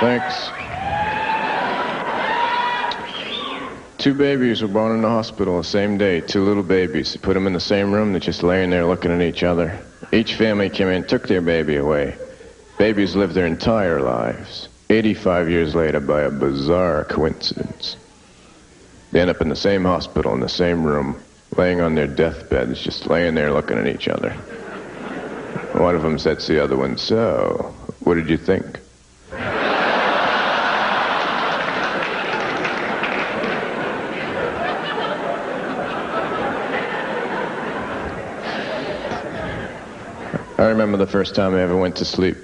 Thanks. Two babies were born in the hospital the same day, two little babies. They put them in the same room, they're just laying there looking at each other. Each family came in, took their baby away. Babies lived their entire lives. 85 years later, by a bizarre coincidence, they end up in the same hospital, in the same room, laying on their deathbeds, just laying there looking at each other. One of them said to the other one, "So, what did you think?" I remember the first time I ever went to sleep.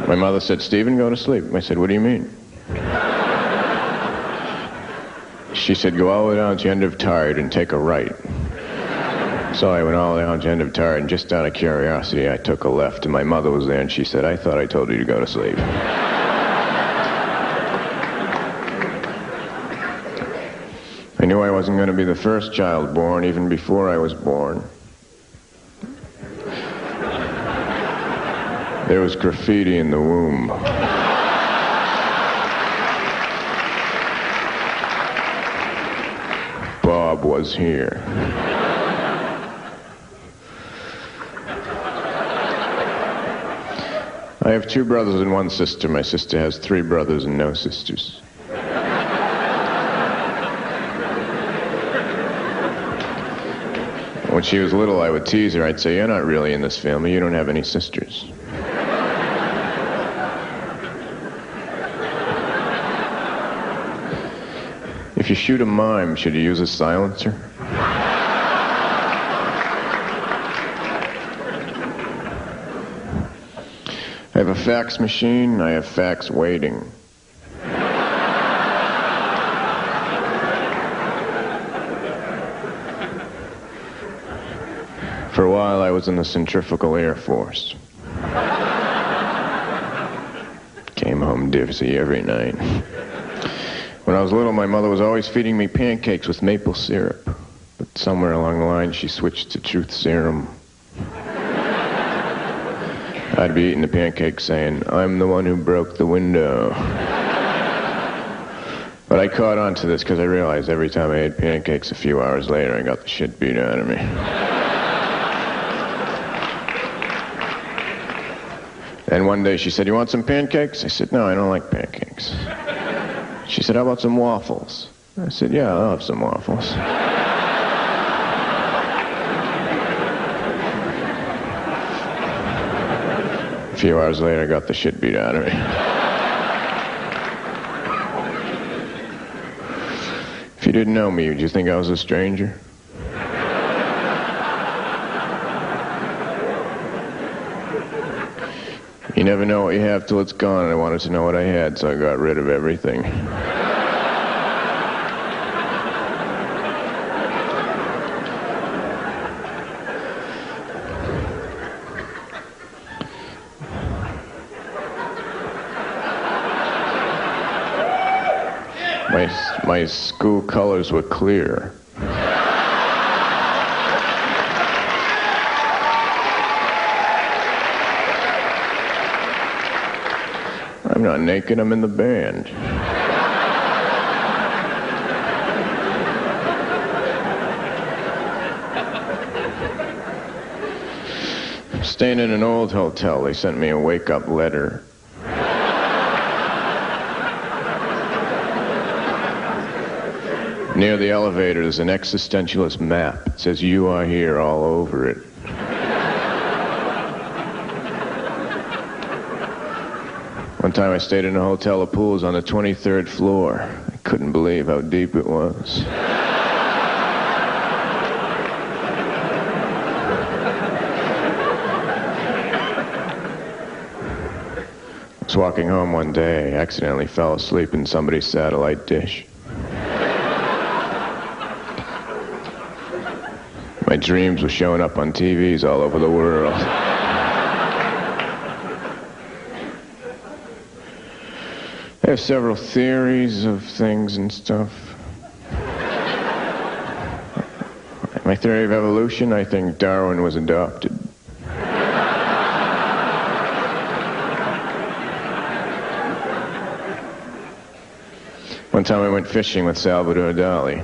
My mother said, "Steven, go to sleep." I said, "What do you mean?" She said, "Go all the way down to the end of Tired and take a right." So I went all the way down to the end of Tired, and just out of curiosity, I took a left, and my mother was there, and she said, "I thought I told you to go to sleep." I knew I wasn't going to be the first child born, even before I was born. There was graffiti in the womb. Bob was here. I have two brothers and one sister. My sister has three brothers and no sisters. When she was little, I would tease her. I'd say, "You're not really in this family. You don't have any sisters." If you shoot a mime, should you use a silencer? I have a fax machine. I have fax waiting. For a while, I was in the Centrifugal Air Force. Came home dizzy every night. When I was little, my mother was always feeding me pancakes with maple syrup. But somewhere along the line, she switched to truth serum. I'd be eating the pancakes saying, "I'm the one who broke the window." But I caught on to this because I realized every time I ate pancakes a few hours later, I got the shit beat out of me. And one day she said, "You want some pancakes?" I said, "No, I don't like pancakes." She said, "How about some waffles?" I said, "Yeah, I'll have some waffles." A few hours later, I got the shit beat out of me. If you didn't know me, would you think I was a stranger? You never know what you have till it's gone, and I wanted to know what I had, so I got rid of everything. My school colors were clear. I'm not naked, I'm in the band. Staying in an old hotel, they sent me a wake-up letter. Near the elevator, there's an existentialist map. It says, "You are here," all over it. One time I stayed in a hotel, the pool was on the 23rd floor. I couldn't believe how deep it was. I was walking home one day, I accidentally fell asleep in somebody's satellite dish. My dreams were showing up on TVs all over the world. I have several theories of things and stuff. My theory of evolution, I think Darwin was adopted. One time I went fishing with Salvador Dali.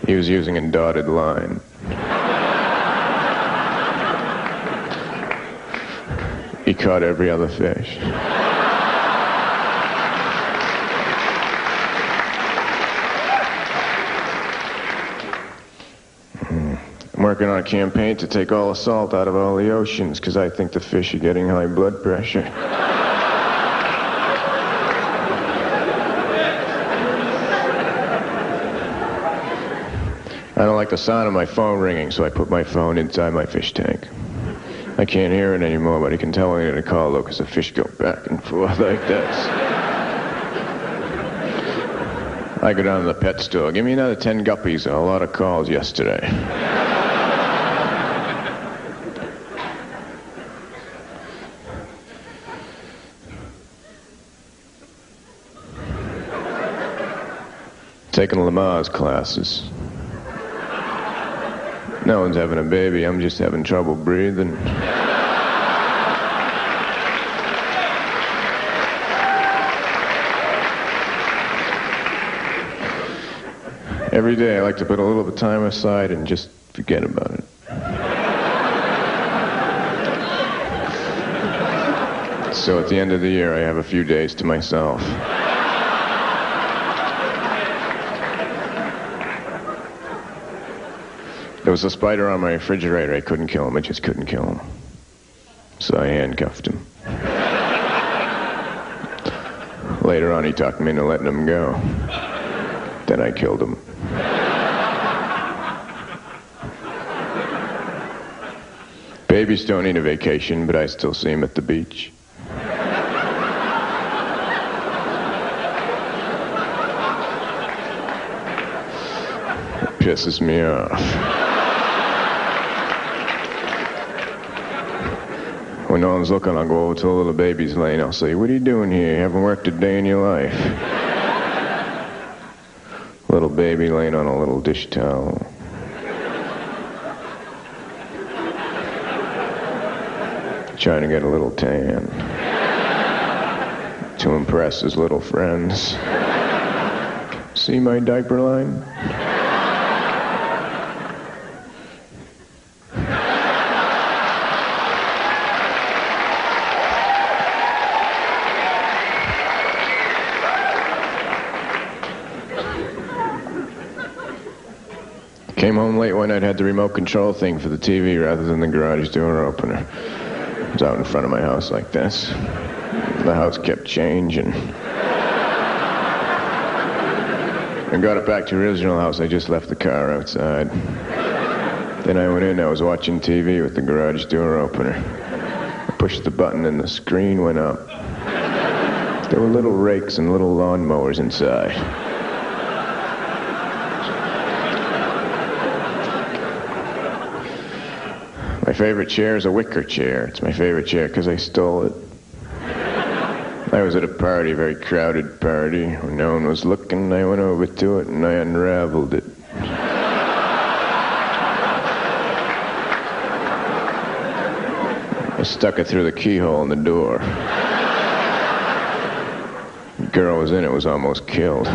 He was using a dotted line. He caught every other fish. I'm working on a campaign to take all the salt out of all the oceans because I think the fish are getting high blood pressure. I don't like the sound of my phone ringing, so I put my phone inside my fish tank. I can't hear it anymore, but I can tell when I get a call, though, because the fish go back and forth like this. I go down to the pet store. Give me another 10 guppies. A lot of calls yesterday. Taking Lamar's classes. No one's having a baby. I'm just having trouble breathing. Every day I like to put a little bit of time aside and just forget about it. So at the end of the year I have a few days to myself. There was a spider on my refrigerator. I couldn't kill him. I just couldn't kill him. So I handcuffed him. Later on, he talked me into letting him go. Then I killed him. Babies don't need a vacation, but I still see them at the beach. It pisses me off. When no one's looking, I'll go over to the little baby's lane. I'll say, "What are you doing here? You haven't worked a day in your life." Little baby laying on a little dish towel. Trying to get a little tan. To impress his little friends. See my diaper line? Came home late one night, had the remote control thing for the TV rather than the garage door opener. It was out in front of my house like this. The house kept changing. I got it back to the original house. I just left the car outside. Then I went in. I was watching TV with the garage door opener. I pushed the button and the screen went up. There were little rakes and little lawnmowers inside. My favorite chair is a wicker chair. It's my favorite chair because I stole it. I was at a party, a very crowded party, when no one was looking. I went over to it and I unraveled it. I stuck it through the keyhole in the door. The girl was in it, was almost killed.